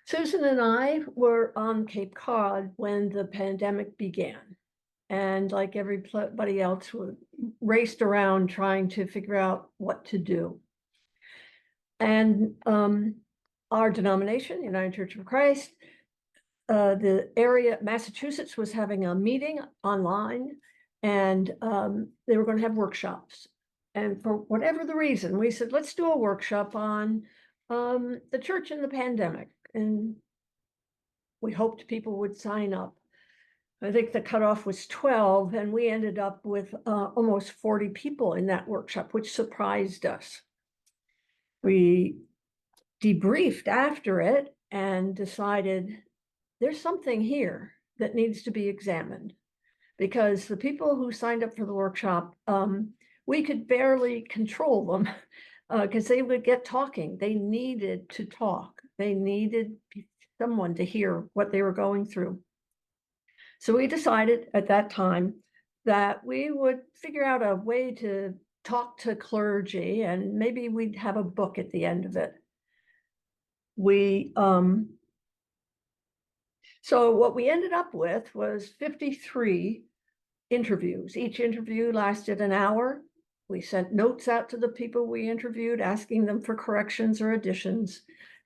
Susan and I were on Cape Cod when the pandemic began. And like everybody else, we raced around trying to figure out what to do. And our denomination, United Church of Christ, the area, Massachusetts, was having a meeting online, and they were going to have workshops. And for whatever the reason, we said, let's do a workshop on the church in the pandemic. And we hoped people would sign up. I think the cutoff was 12, and we ended up with almost 40 people in that workshop, which surprised us. We debriefed after it and decided there's something here that needs to be examined, because the people who signed up for the workshop, we could barely control them because they would get talking. They needed to talk. They needed someone to hear what they were going through. So we decided at that time that we would figure out a way to talk to clergy, and maybe we'd have a book at the end of it. So what we ended up with was 53 interviews. Each interview lasted an hour. We sent notes out to the people we interviewed, asking them for corrections or additions,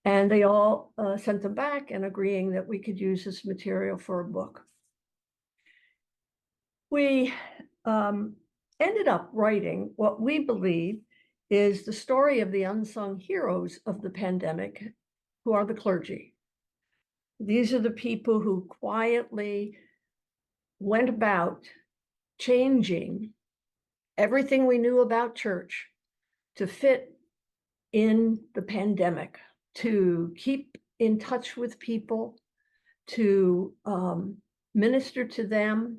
and they all sent them back and agreeing that we could use this material for a book. We ended up writing what we believe is the story of the unsung heroes of the pandemic, who are the clergy. These are the people who quietly went about changing everything we knew about church to fit in the pandemic, to keep in touch with people, to minister to them,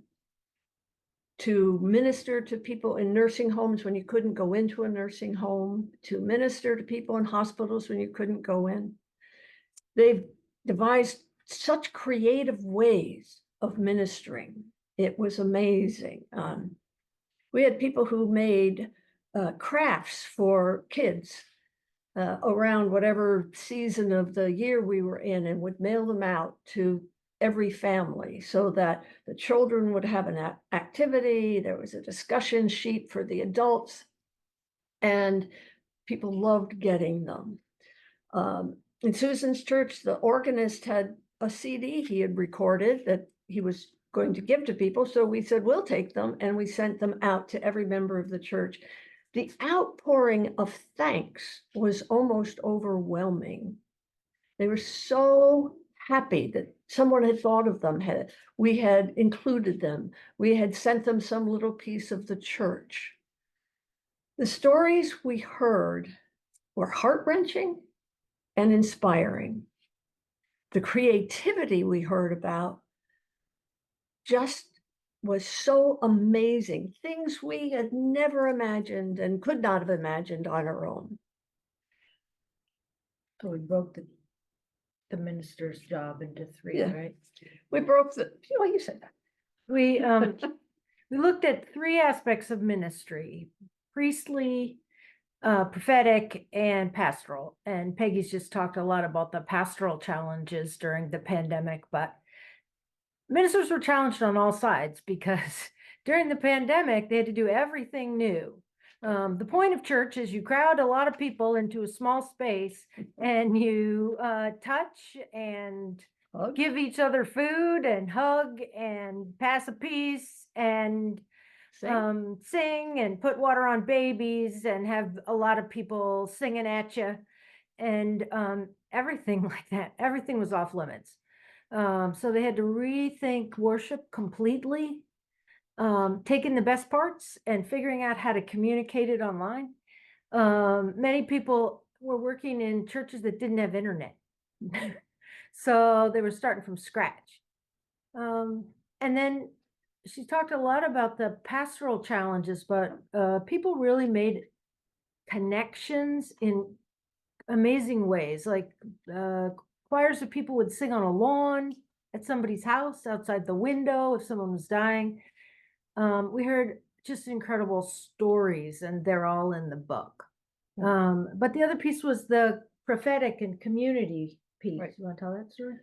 to minister to people in nursing homes when you couldn't go into a nursing home, to minister to people in hospitals when you couldn't go in. They've devised such creative ways of ministering. It was amazing. We had people who made crafts for kids around whatever season of the year we were in, and would mail them out to every family so that the children would have an activity. There was a discussion sheet for the adults, and people loved getting them. In Susan's church, the organist had a CD he had recorded that he was going to give to people. So we said, we'll take them, and we sent them out to every member of the church. The outpouring of thanks was almost overwhelming. They were so happy that someone had thought of them. We had included them. We had sent them some little piece of the church. The stories we heard were heart-wrenching and inspiring. The creativity we heard about just was so amazing. Things we had never imagined and could not have imagined on our own. So we broke the minister's job into three, Yeah. right? We broke the, you said that. We looked at three aspects of ministry: priestly, prophetic, and pastoral. And Peggy's just talked a lot about the pastoral challenges during the pandemic, but ministers were challenged on all sides because during the pandemic, they had to do everything new. The point of church is you crowd a lot of people into a small space, and you touch and give each other food and hug and pass a peace and sing and put water on babies and have a lot of people singing at you, and everything like that. Everything was off limits. So they had to rethink worship completely, taking the best parts and figuring out how to communicate it online. Many people were working in churches that didn't have internet. So they were starting from scratch. And then she talked a lot about the pastoral challenges, but people really made connections in amazing ways. Like choirs of people would sing on a lawn at somebody's house, outside the window if someone was dying. We heard just incredible stories, and they're all in the book. But the other piece was the prophetic and community Pete, Right. you want to tell that story?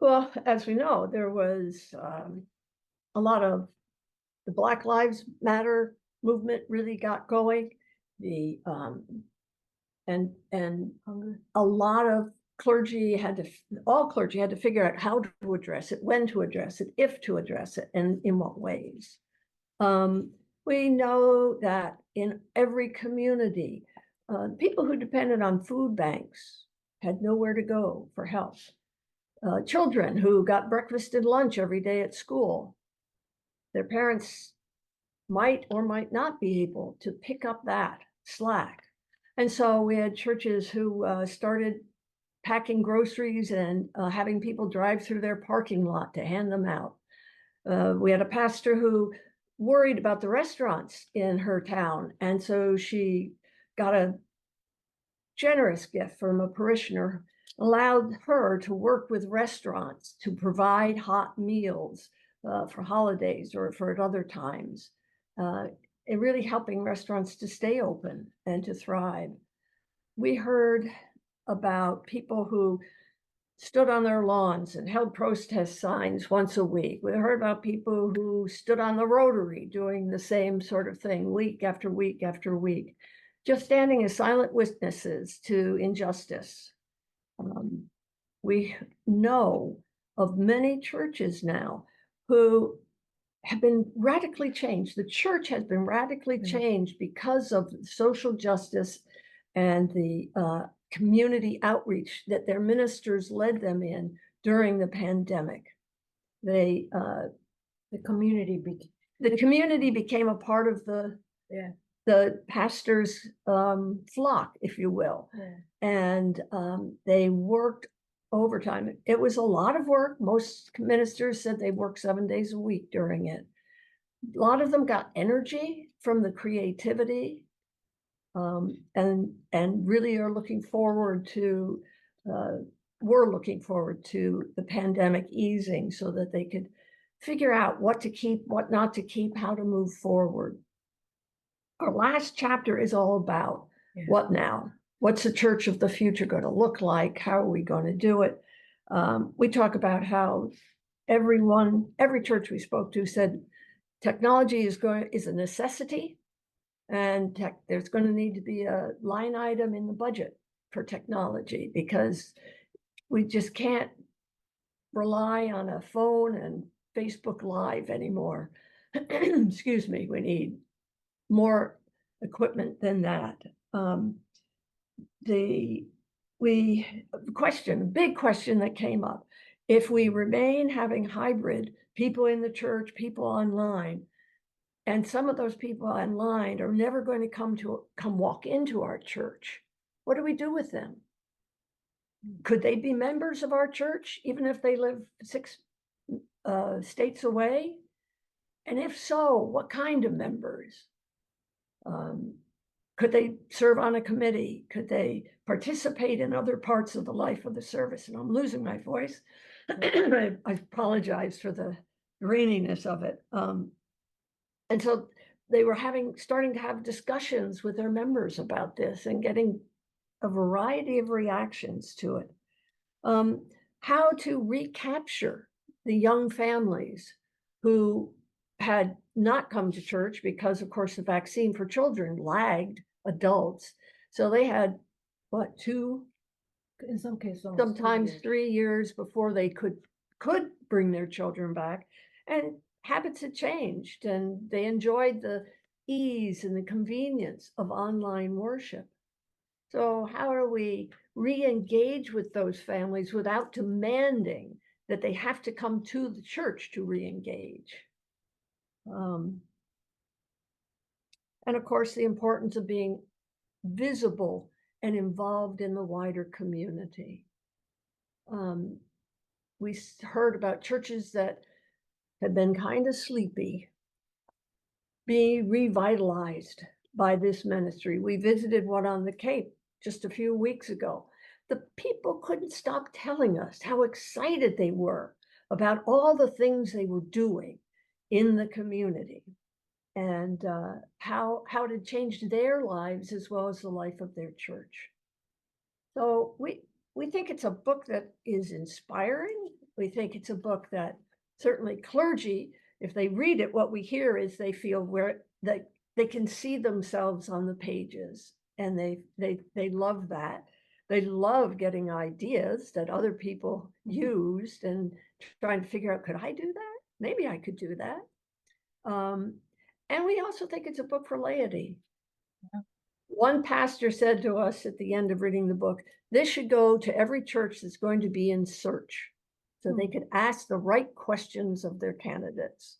Well, as we know, there was a lot of the Black Lives Matter movement really got going. The and a lot of clergy had to, all clergy had to figure out how to address it, when to address it, if to address it, and in what ways. We know that in every community, people who depended on food banks had nowhere to go for help. Children who got breakfast and lunch every day at school, their parents might or might not be able to pick up that slack. And so we had churches who started packing groceries and having people drive through their parking lot to hand them out. We had a pastor who worried about the restaurants in her town, and so she got a generous gift from a parishioner, allowed her to work with restaurants to provide hot meals for holidays or for at other times, and really helping restaurants to stay open and to thrive. We heard about people who stood on their lawns and held protest signs once a week. We heard about people who stood on the Rotary doing the same sort of thing week after week after week, just standing as silent witnesses to injustice. We know of many churches now who have been radically changed. The church has been radically changed because of social justice and the community outreach that their ministers led them in during the pandemic. They The community the community became a part of the pastor's flock, if you will. And they worked overtime. It was a lot of work. Most ministers said they worked 7 days a week during it. A lot of them got energy from the creativity, and really are looking forward to, were looking forward to the pandemic easing so that they could figure out what to keep, what not to keep, how to move forward. Our last chapter is all about what now? What's the church of the future going to look like? How are we going to do it? We talk about how every church we spoke to said technology is a necessity, and there's going to need to be a line item in the budget for technology because we just can't rely on a phone and Facebook Live anymore. Excuse me, we need more equipment than that. Big question that came up, if we remain having hybrid, people in the church, people online, and some of those people online are never going to come walk into our church, what do we do with them? Could they be members of our church, even if they live 6 states away? And if so, what kind of members? Could they serve on a committee? Could they participate in other parts of the life of the service? And I'm losing my voice. I apologize for the graininess of it. And so they were starting to have discussions with their members about this and getting a variety of reactions to it. How to recapture the young families who had not come to church because, of course, the vaccine for children lagged adults. So they had, what, 2, in some cases, sometimes 3 years before they could bring their children back. And habits had changed, and they enjoyed the ease and the convenience of online worship. So how do we re-engage with those families without demanding that they have to come to the church to re-engage? And of course, the importance of being visible and involved in the wider community. We heard about churches that had been kind of sleepy being revitalized by this ministry. We visited one on the Cape just a few weeks ago. The people couldn't stop telling us how excited they were about all the things they were doing in the community, and how it had changed their lives as well as the life of their church. So we think it's a book that is inspiring. We think it's a book that certainly clergy, if they read it, what we hear is they feel where they can see themselves on the pages, and they love that. They love getting ideas that other people used and trying to figure out, could I do that? Maybe I could do that. And we also think it's a book for laity. One pastor said to us at the end of reading the book, this should go to every church that's going to be in search, so they could ask the right questions of their candidates.